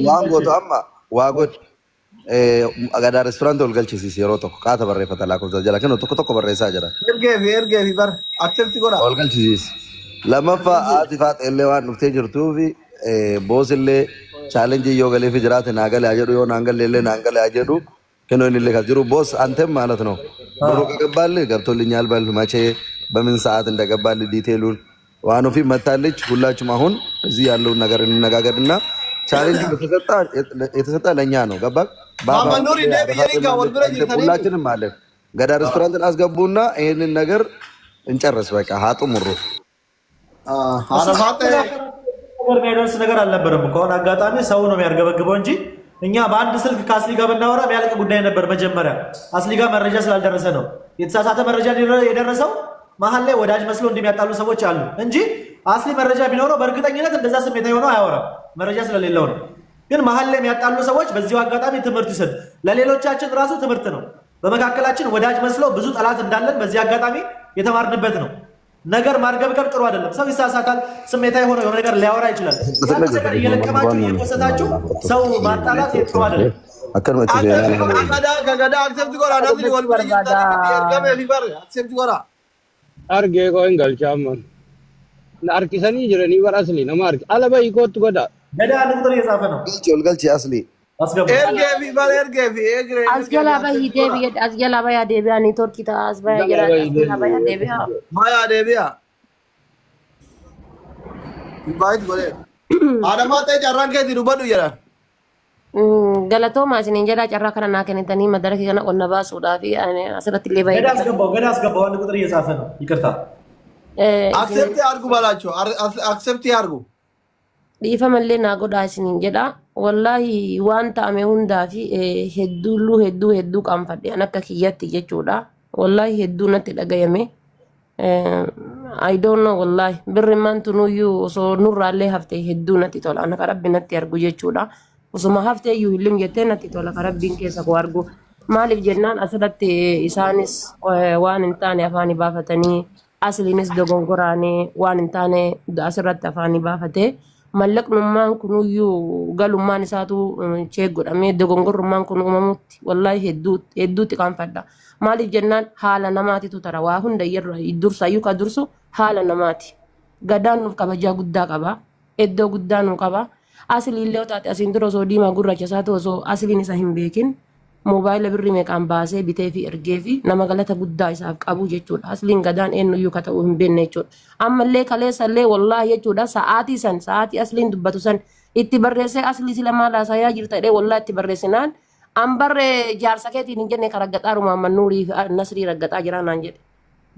waan gootu amma waa godhi agadaa restoraantii ol galchisiisi yeroo tokko qaata barreeffata lakkoofsa jala kennu tokko barreessaa jira. Ergeefi bar accept godha. Ol galchisiisi. Lammaffaa haati faaxeellee waan dhuftee jirtuufi boosillee chaalenjii yoo galee fi jiraate naa galee haa jedhu yoo naan galleellee naan galee haa jedhu kennu inni illee kas jiru boos anteem ማለት ነው ብሩ ከገባልህ ገብቶልኛል በል መቼ በምን ሰዓት እንደገባልህ ዲቴሉን ዋኑ ፊት መታለች ሁላችሁም አሁን እዚህ ያለውን ነገር እንነጋገርና ቻሌንጅ የተሰጠ ለኛ ነው ገባ ማማኑሪ ደብየሪካ ወልብረ ይተኒ ሁላችንም ማለት ገዳ ሬስቶራንትን አስገቡና ይሄንን ነገር እንጨርስ በቃ ሀጡ ሙሩ አረፋተ ነገር ሜዳስ ነገር አልነበረም ከሆነ አጋጣሚ ሰው ነው የሚያርገበግበው እንጂ እኛ በአንድ ስልክ ከአስሊ ጋር ብናወራ የሚያልቅ ጉዳይ ነበር መጀመሪያ አስሊ ጋር መረጃ ስላልደረሰ ነው የተሳሳተ መረጃ የደረሰው መሀል ላይ ወዳጅ መስሎ እንደሚያጣሉ ሰዎች አሉ እንጂ አስሊ መረጃ ቢኖረው በእርግጠኝነት እንደዛ ስሜታዊ ሆኖ አያወራም መረጃ ስለሌለው ነው ግን መሀል ላይ የሚያጣሉ ሰዎች በዚሁ አጋጣሚ ትምህርት ይሰጥ ለሌሎቻችን ራሱ ትምህርት ነው በመካከላችን ወዳጅ መስሎ ብዙ ጠላት እንዳለን በዚህ አጋጣሚ የተማርንበት ነው ነገር ማርገብገብ ጥሩ አይደለም ሰው ይሳሳታል ስሜታዊ ሆኖ የሆነ ነገር ሊያወራ ይችላል ነገር እየለቀማችሁ እየቆሰታችሁ ሰው ማጣላት ጥሩ አይደለም አከርመት ከገዳ አክሰፕት ጎራ ዳዝሊ ወልብረ ይተኒ በር አክሰፕት ጎራ አርጌ ቆይን ገልቻም አርኪሰኒ ጅረኒ ወራስሊ ነማርክ አለበ ይቆጥ ጎዳ ገዳ ንቁጥር እየጻፈ ነው ገልጭ አስሊ አስገባ ኤርጌቪ በር ኤርጌቪ ኤግሬ አስገላባ ሂዴቪ አስገላባ ያ ዴቢያ ኔትወርክ ታ አስባ ያ አስገላባ ያ ዴቢያ ማያ ዴቢያ ባይት ጎሌ አዳማቴ ጨራን ከዚ ዱበዱ ይራ ገለቶ ማሲኔ እንጀራ ጨራ ከረና ከነተኒ መድረክ ገና ቆነባ ሱዳፊ አስረት ሌባ ገዳ አስገባው አንድ ቁጥር እየጻፈ ነው ይቅርታ አክሰፕት ያርጉ ባላችሁ አክሰፕት ያርጉ ዲፈመለ ናጎዳ ሲኒን ጀዳ ወላሂ ዋንታ አሜ ሁንዳፊ ሄዱ ቀንፈደ አነከ ኪያት ይጀቹዳ ወላሂ ሄዱ ነት ደገየሜ አይ ዶንት ኖ ወላሂ ብርማንቱ ኑዩ ሶ ኑራለ ሀፍቴ ሄዱ ነት ቶላ አነከ ረቢነት ያርጉ ጀቹዳ وسما هفته يهلم جتنا تطلع كربين كيسا كوارجو مالك جنان أصلت إسانس وان إنتاني أفاني بافتني أصلي نس دعون قراني وان إنتاني أصلت أفاني بافته ملك نمان كنو يو قالوا ما نساتو شيء قر أمي دعون قر نمان كنو مموت والله هدوت كان فدا مالك جنان حالا نماتي ترى واهن دير يدور سايو كدرسو حالا نماتي قدان نفكبا جا قدا كبا إدو قدان نفكبا asli illee taate asin dura osoo diimaa gurraacha taate osoo asliin isa hin beekin moobaayila birrii meeqaan baasee bitee fi ergee fi nama galata guddaa isaaf qabu jechuudha asliin gadaan eenyuyyuu ka ta'uu hin beekne jechuudha ammallee kaleessallee wallaahi jechuudha sa'aatii asliin dubbatu san itti barreessee aslii sila maal haasayaa jirta jedhee wallaahi itti barreessinaan an barree jaarsa keetiin hin jenne ka raggaxaa rumaamman nuurii fi nasrii raggaxaa jira naan jedhe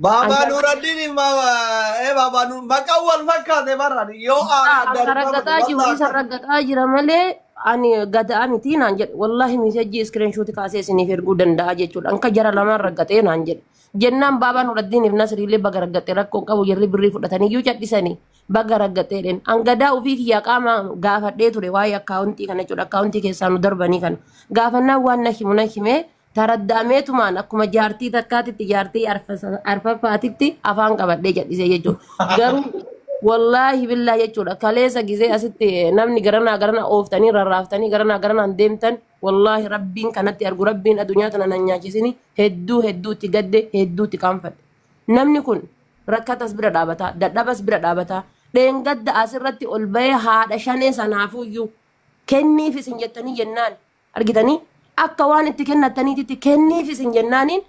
Baba Nuruddin Baba Nur Makawal Fakate Baran yo Saragata jiru saragata jira male ani gada amiti nan jed wallahi message screenshot kaase sinif ergu danda jechuudha anka jara lama ragate nan jed jennaan Baba Nuruddin ibn Nasri le bagaragate rakko qabu yerri birri fudhatani yu chaddisani bagaragate den angada ufi ya qama gaafadhe ture waay account kana jechuudha account keessanu darbani kan gaafanna waan himuna hime taraddameetumaan akkuma jaartii takkaatitti jaartii arfafaatitti afaan qabadhee jedhise jechuudha garuu wallaahi billaahi jechuudha kaleessa gisee asitti namni garana ooftanii rarraaftanii garana deemtan wallaahi rabbiin kanatti argu rabbiin addunyaa tana nan nyaachisini hedduutti gadde hedduutti qaanfadhe namni kun rakkatas bira dhaabataa dadhabas bira dhaabataa dheengadda asirratti ol bahee haadha shanee sanaafuyyuu kenniif isin jettanii jennaan argitanii akka waan itti kennataniititti kenniif isin jennaaniin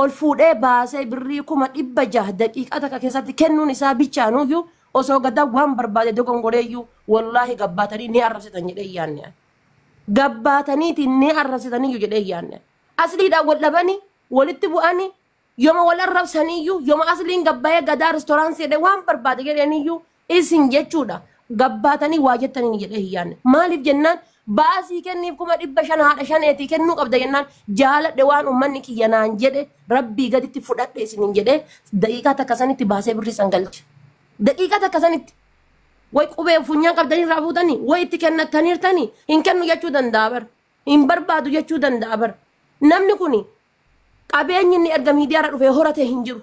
ol fuudhee baasee birrii 600 daqiiqaa takka keessatti kennuun isaa bichaanuyyuu osoo gadaa waan barbaade dogongoreeyyuu wallaahi gabbaatanii ni arrabsitan jedhee yaanne gabbaataniiti ni arrabsitaniyyuu jedhee yaanne asliidhaan wal dhabanii walitti bu'anii yooma wal arrabsaniyyuu yooma asliin gabbaa'ee gadaa restooraansii jedhee waan barbaade jedhaniyyuu isin jechuudha gabbaatanii waa jettanii jedhee yaanne maaliif jennaan baasii kenniif 500 haadha shaneetii kennuu qabda jennaan jaaladhe waan ummanni kiyya naan jedhe rabbii gaditti fudhadhe isiniin jedhe daqiiqaa takka sanitti baasee birrii san galche daqiiqaa takka sanitti way qubee funyaan qabdanii irraa fuutanii way itti kennataniirtanii hin kennu jechuu danda'a bar hin barbaadu jechuu danda'a bar namni kun qabeenyi inni erga miidiyaarra dhufee horate hin jiru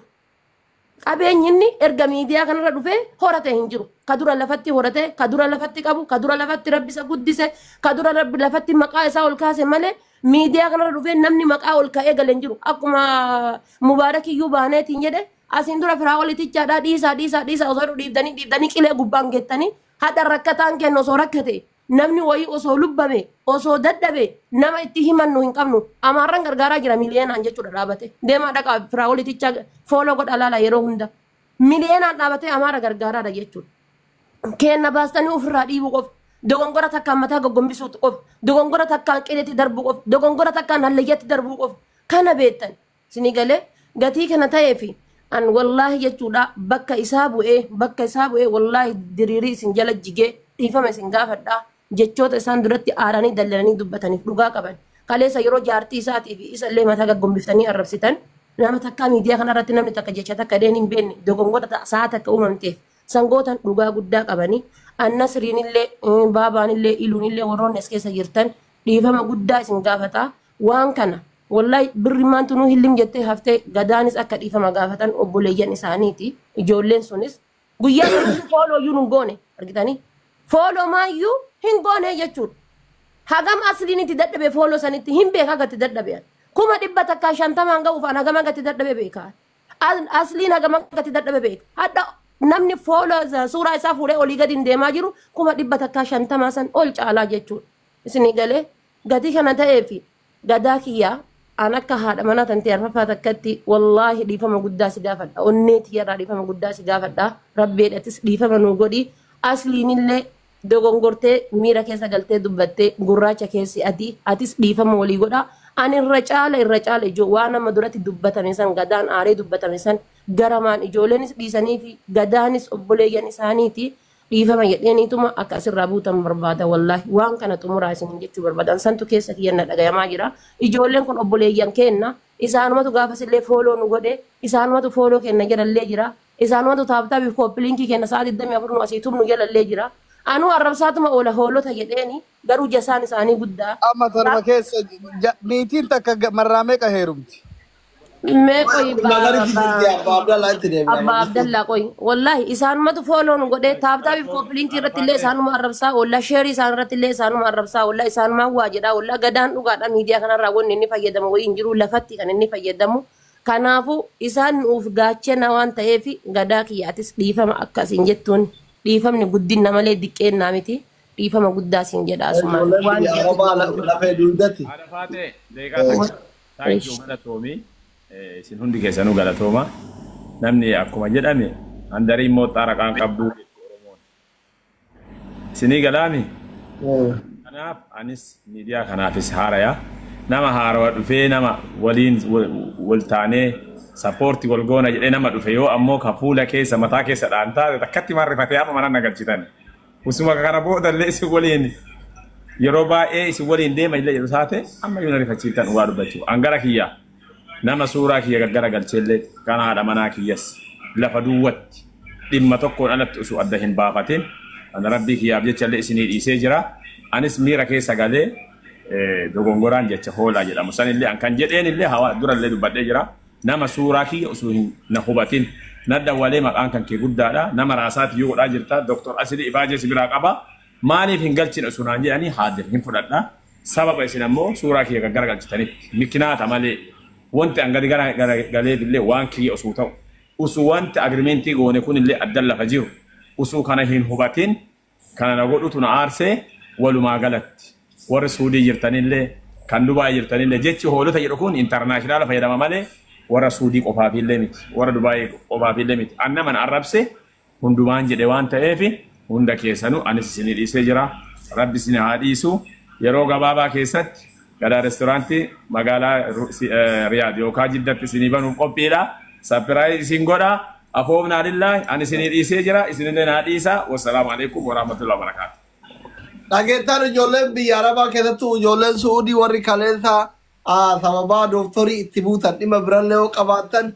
qabeenyi inni erga miidiyaa kanarra dhufee horate hin jiru. Kadura lafatti horate, kadura lafatti qabu, kadura lafatti rabbisa guddise, kadura rabbi lafatti maqaa isaa ol kaase malee miidiyaa kanarra dhufee namni maqaa ol ka'ee galee hin jiru. Akkuma Mubaarakiyyuu baaneetiin jedhe asiin dura firaa olitichaadhaa dhiisaa osoo dhiibdanii qilee gubbaan geettanii haadha rakkataan kennu osoo rakkate namni wayii osoo lubbame osoo dadhabe nama itti himannu hin qabnu amaarran gargaaraa jira miliyoonaan jechuudha dhaabate deemaa dhaqaa firaa olitichaa fooloo godha laala yeroo hunda miliyoonaan dhaabate amaara gargaaraadha jechuudha. Kenna baastanii ofirraa dhiibuu qofa dogongora takkaan mataa goggombisuutu qofa dogongora takkaan qileetti darbuu qofa dogongora takkaan hallayyaatti darbuu qofa kana beektan isinii galee gatii kana ta'eefi an wallahi jechuudha bakka isaa bu'ee wallahi diriirii isin jala jigee dhiifama isin gaafadhaa jechoota isaan duratti aaranii dallalanii dubbataniif dhugaa qaban kaleessa yeroo jaartii isaatii fi isa illee mataa gaggombiftanii arrabsitan nama takkaa miidiyaa kanarratti namni takka jecha takka deen hin beekne dogongora sa'a takka uumamteef sangootan dhugaa guddaa qabanii annasriin illee baabaan illee iluun illee warroonni as keessa jirtan dhiifama guddaa isin gaafataa waan kana wallahi birrimaan tunuu hillim jettee haftee gadaanis akka dhiifama gaafatan obboleeyyan isaaniiti ijoolleen sunis guyyaa sun fooloo iyyuu hin goone argitanii fooloo maayyuu hin goone jechuudha hagam asliin itti dadhabe fooloo sanitti hin beekaa gatti dadhabe kuma 150 hanga ufaan hagam gatti dadhabe beekaa asliin hagam gatti dadhabe beeka hadda namni fooloo suuraa isaa fuudhee olii gadi deemaa jiru kuma 150 san ol caalaa jechuudha isinii galee gatii kana ta'eefi gadaa kiyyaa أنا كهذا منا تنتهي رفعت كتي والله ديفا ما قد داس دافع أنيت يا ديفا ما قد داس دافع دا ربي أتس ديفا ما نقولي أصلي نيله دوغون قرته ميرا كيسا قلته دبته قراچا كيسي أتس ديفا ما ولي قدا أنا الرجال جوانا مدرتي دبته مثلا قدان آري دبته مثلا garamaan ijoolleen dhiisanii fi gadaanis obboleeyyan isaaniiti dhiifama jedhaniituma akka asirraa buutan barbaada wallahi waan kana xumuraa isin jechuu barbaadan santu keessa kiyyanna dhagayamaa jira ijoolleen kun obboleeyyan kenna isaanumatu gaafasillee fooloo nu godhe isaanumatu fooloo kenna jedhallee jira isaanumatu taaptaabiif kooppiliinkii kenna sa'a 24 nu asii tumnu jedhallee jira anu arrabsaatuma oola hoolota jedheeni garuu jasaan isaanii guddaa amma torba keessa niitiin takka marraa meeqa heerumti मैं कोई अब्बा अब्दुल्ला कोई वल्लाही इसान मत फॉलो न गोदे थापता भी कॉपलिंग की रतिले इसान मा अरबसा वल्ला शेयर इसान रतिले इसान मा अरबसा वल्ला इसान मा हुआ जड़ा वल्ला गदान उगाड़ा मीडिया कना रावण निन्नी फयदम वो इंजरू लफती कना निन्नी फयदम कनाफु इसान उफ गाचे नवान तयेफी गदा की यातिस दीफा मा अक्का सिंजेतुन दीफा ने गुद्दिन नमले दिक्के नामिती दीफा मा गुद्दा सिंजेदा सुमा वान लफे दुलदती आरफाते देगा थैंक यू मला तोमी isin hundi keessanuu galatooma namni akkuma jedhame handarii immoo xaaraqaan qabdu Oromoon isinii galaami kanaaf anis miidiyaa kanaafis haaraya nama haarawa dhufee nama waliin waltaanee sappoortii walgoona jedhee nama dhufe yoo ammoo ka fuula keessa mataa keessa dhaantaa takkatti marrifatee amma mana nagalchitan usuma kana boodallee isin waliin yeroo baay'ee isin waliin deema illee jedhu taate amma yoo na rifachiiftan waa dubbachuu angara kiyyaa nama suuraa kiyya gaggara galcheellee kana haadha manaa kiyyas lafa duwwatti dhimma tokkoon alatti osoo adda hin baafatin ana rabbii kiyyaaf jechallee isinii dhiisee jira anis miira keessa galee dogongoraan jecha hoolaa jedhamu sanillee an kan jedheen illee hawa durallee dubbadhee jira nama suuraa kiyya osoo hin na hubatin nadda walee maqaan kan kee guddaadha nama raasaati yoo godhaa jirta doktor Asili Ifaajee sibiraa qaba maaliif hin galchine osoo naan jedhanii haadde hin fudhadha sababa isin ammoo suuraa kiyya gaggara galchitanitti mikinaata malee wanti angadi galee illee waan kiyya osoo ta'u osoo wanti agrimentii goone kun illee addan lafa jiru osoo kana hin hubatin kana na godhutu na aarsee walumaa galatti warri Suudii jirtanillee kan Dubaay jirtanillee jechi hoolota jedhu kun intarnaashinaala fayyadama malee warra Suudii qofaafillee miti warra Dubaay qofaafillee miti anna man arrabse hundumaan jedhe waan ta'eef hunda keessanuu anis isinii dhiisee jira rabbi isin haa dhiisu yeroo gabaabaa keessatti kada restoranti magala Riyadh yookaan Jiddatti isinii banuuf qophiidha sapiraayi isin godha afoomna lillahi ani isinii dhiisee jira isinillee naa dhiisa wassalaamu alaikum warahmatullahi wabarakatuh dhageettaan ijoolleen biyya arabaa keessattuu ijoolleen Suudii warri kaleessa sababaa dooktorii itti buutan dhimma birallee yoo qabaatan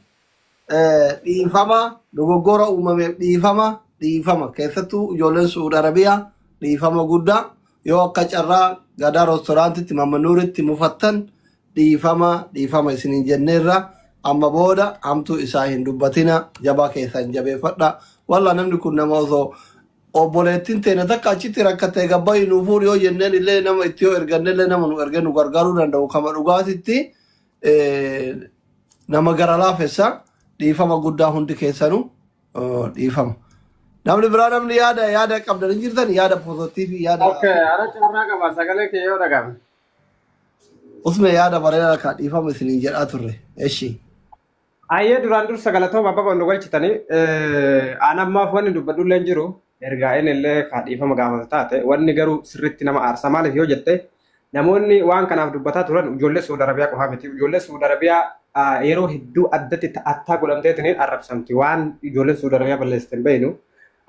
dhiifama dogoggora uumameef dhiifama keessattuu ijoolleen Suudi Arabiyaa dhiifama guddaa yoo akka carraa gadaa restorantitti Mamma Nuuritti mufattan dhiifama isinin jenneerra amma booda hamtuu isaa hin dubbatina jabaa keessan jabeeffadha walla namni kun nama osoo obboleettiin teena takka achitti rakkattee gabbayii nuu fuudhi yoo jenneen illee nama itti yoo erganne illee nama nu erge nu gargaaruu danda'u kama dhugaatitti nama gara laafessa dhiifama guddaa hundi keessanu dhiifama. Namni biraa namni yaada qabdan hin jirtan yaada pozitiivii yaada. Okay, ara carraa qaba sagalee kee yoo dhagahame. Usme yaada bareedaa kan dhiifama isiniin jedhaa turre. Eshi. Ayyee duraan dursa galatooma abbaa bondo galchitanii anammaaf wanni dubbadhullee jiru ergaa'een illee kan dhiifama gaafata taate wanni garuu sirriitti nama aarsa maaliif yoo jette namoonni waan kanaaf dubbataa turan ijoollee Suudi Arabiyaa qofaa miti ijoollee Suudi Arabiyaa yeroo hedduu addatti ta'attaa godhamteetiniin arrabsamti waan ijoolleen Suudi Arabiyaa balleessiten beeynu.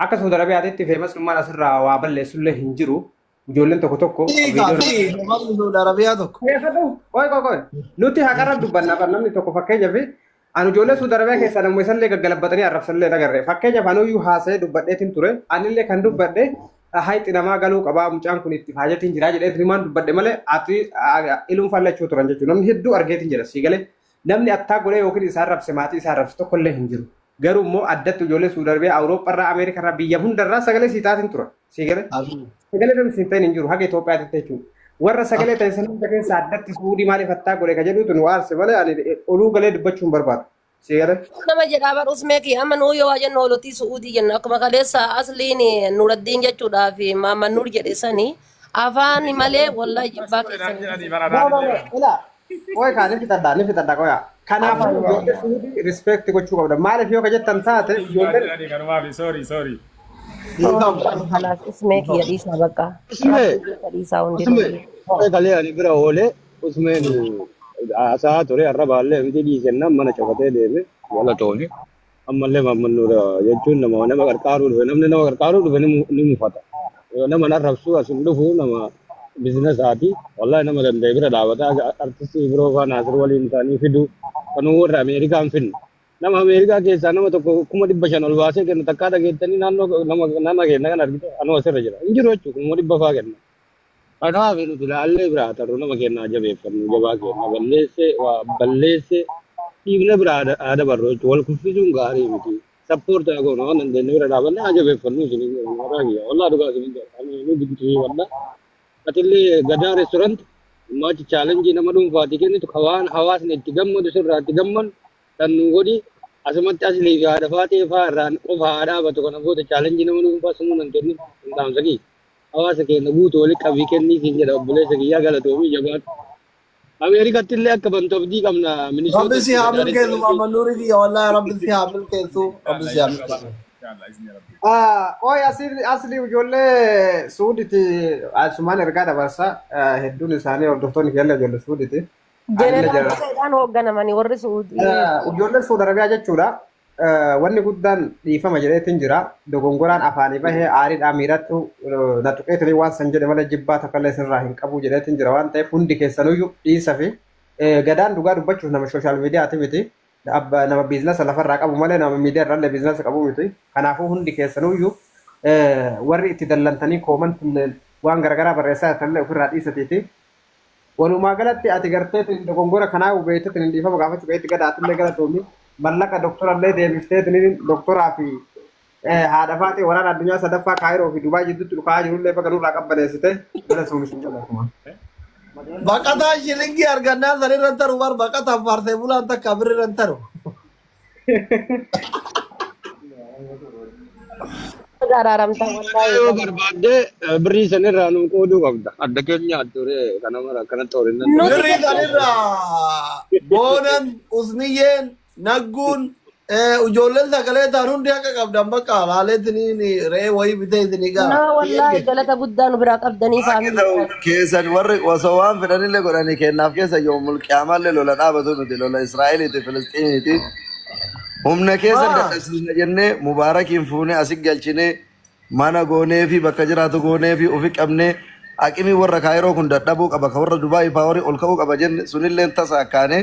Akka Suudi Arabiyaatti feemasummaan asirraa waa balleessullee hin jiru. Ijoolleen tokko tokko. Suudi Arabiyaa tokko. Qoy. Nuti haqarra dubbanna namni tokko fakkeenyaaf ani ijoollee Suudi Arabiyaa keessaa namoota isallee gaggalabbatanii arrabsanillee agarre. Fakkeenyaaf anuyyuu haasa'ee dubbadheetiin ture. Anillee kan dubbadhe hayxi namaa galuu qabaa mucaan kun itti faayatiin jira jedheetiin waan dubbadhe malee ati iluun faallachuu turan jechuudha. Namni hedduu argeetiin jira siigalee namni attaa godhee yookiin isaa arrabse maatii isaa arrabse tokkollee hin jiru. Garuu immoo addatti ijoollee Suudi Arabiyaa Awurooppaa irraa Ameerikaa irraa biyya hundarraa sagalee sii taatiin tura. Siigalee sagalee namni siin ta'in hin jiru haga Itoophiyaatti jechuudha. Warra sagalee ta'in sana hunda keessa addatti Suudii maaliif attaa godhe ka jedhuutu nu aarse malee ani oluu galee dubbachuu hin barbaadu. Siigalee. Nama jedhaa bar usmeeki amma nuu yoo jennu olotii Suudii jenna akkuma kaleessa asliin Nuraddiin jechuudhaa fi Maamman Nuur jedhe sanii afaan malee wallaahi jibbaa keessanii. Qoy kaa ni fitaddaa qoyaa. Kanaaf ijoollee Suudii rispeekti gochuu qabda. Maaliif yoo ka jettan taate ijoolleen. Sorry. Halas usmeeki yadhiisaa bakka. Usme kalee ani bira oolee usmeen asaa ture har'a baallee miti dhiisenna mana cafatee deeme wala toone ammallee Maamman Nuur jechuun nama qarqaaruu dhufe namni nama qarqaaruu dhufe ni mufata. Nama narrabsuu asin dhufu nama bizinesaati wallahi nama danda'e bira dhaabata artistii biroo faa Naasir waliin ta'anii fidu kanuu warra Ameerikaan finna. Nama Ameerikaa keessaa nama tokko 500 ol baasee kenna takkaa dhageettanii naannoo keenya kan argite anuu asirra jira. Hin jiru jechuudha 100 faa kenna. Kanaaf nuti ilaallee biraa tarru nama kennaa jabeeffannu jabaa keenya balleesse dhiibne biraa aada barroo jechuudha. Wal kuffisuun gaarii miti. Sappoortii haa goonu waan dandeenye bira dhaabannee haa jabeeffannu isiniin jedhamu. Wallaa dhugaa isiniin jedhamu. Ani dinqii wallaa. Atillee gadaa restoorant maachi chaalenjii nama dhuunfaati kennitu waan hawaasni itti gammadu sirraa itti gammadu kan nu godhi asumatti asli fi haadha faatee fa'aa irraan qofa haa dhaabatu kana booda chaalenjii nama dhuunfaa sumuu nan kennu hin dhaamsaqii hawaasa keenya guutuu walitti qabii kennii siin jedha obboleessa kiyyaa galatoomii jabaatu. Ameerikaatti illee akka bantoofdii qabna ministeera. Rabbi si haa milkeessu Maamman Nuurii kiyya wallaahi rabbi si haa milkeessu rabbi si haa milkeessu. Qoy asli ijoollee Suudiiti asumaan ergaa dabarsa hedduun isaanii hordoftoonni keenya ijoollee Suudiiti. Jeneraalidhaan hoogganamanii warri Suudii. Ijoollee Suudi Arabiyaa jechuudha. Wanni guddaan dhiifama jedheetiin jira. Dogongoraan afaanii bahee aariidhaan miidhatu na tuqeetanii waan san jedhe malee jibbaa takkallee sirraa hin qabu jedheetiin jira waan ta'eef hundi keessanuyyuu dhiisa fi gadaan dhugaa dubbachuuf nama sooshaal miidiyaati miti. Nama biizinasa lafarraa qabu malee nama miidiyaa irraallee biizinasa qabu miti. Kanaafuu hundi keessanuyyuu warri itti dallantanii koomantiin waan garaagaraa barreessaa jirtanillee ofirraa dhiisatiiti. Walumaa galatti ati gartee dogongora kanaa hubeettiin dhiifama gaafachuu qabeetti gadaatillee galatoomi mallaqa doktorallee deebifteetiin doktoraa fi haadha faatee waraana addunyaa sadaffaa Kaayiroo fi Dubaay jidduutti dhukaa jirullee bakka nurraa qabbaneessite gala suunishin jalatuma. Baqataa shilingii argannaa sanirra taru bar baqataa faarsee bulaan takka birrirra taru. Gararamta wallahi. Yoo barbaadde birrii sanirraa nu qooduu qabda. Adda keenya ture kana mara kanatti horinna. Birrii sanirraa boonan usniyyeen nagguun ijoolleen sagalee ta'an hundi akka qabdan bakka laaleetiin re'ee wayii bitee isinii gaara. Naa wallahi galata guddaa nu biraa qabdanii faamilii. Keessan warri osoo waan fedhanillee godhanii kennaaf keessa yoo mulqiyaamallee lola dhaabatu nuti lola Israa'eliiti Filistiiniiti. Humna keessa dadhabsiisna jennee Mubaarakiin fuunee asii galchinee mana goonee fi bakka jiraatu goonee fi ofi qabnee aqimii warra Kaayiroo kun dadhabuu qaba ka warra Dubaay paaworii ol ka'uu qaba jenne sunillee tasa akkaanee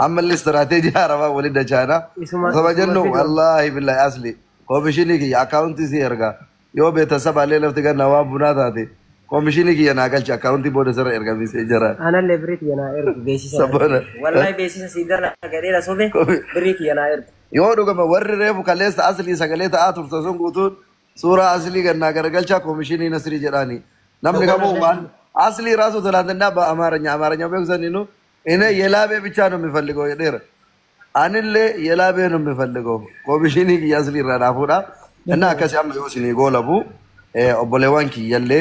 ammallee istiraatiijii haarawaa waliin dachaana. Osoo jennu wallaahi billahi asli koomishinii kiyya akkaawuntii si ergaa yoo beetasabaallee lafti ganna waan bunaa taate Komishinii kiyya naa galcha akkaawuntii booda sirra ergamisee jira. Ana le break yana ergu beesisa. Sabana. Wallahi beesisa sidara gadeera sobe break yana ergu. Yoo dhugama warri reefu kaleessa aslii sagalee ta'aa turte sun guutuun suuraa aslii gannaa garagalchaa komishinii Nasrii jedhaani. Namni kamuu waan aslii ራሱ ትናንትና በአማርኛ በግዘኒኑ እኔ የላቤ ብቻ ነው የሚፈልገው የደረ አንለ የላቤ ነው የሚፈልገው ኮሚሽኒ ያስሊ ራናፉዳ እና ከሲያም ይወስኒ ጎለቡ ኦቦሌዋንኪ የለ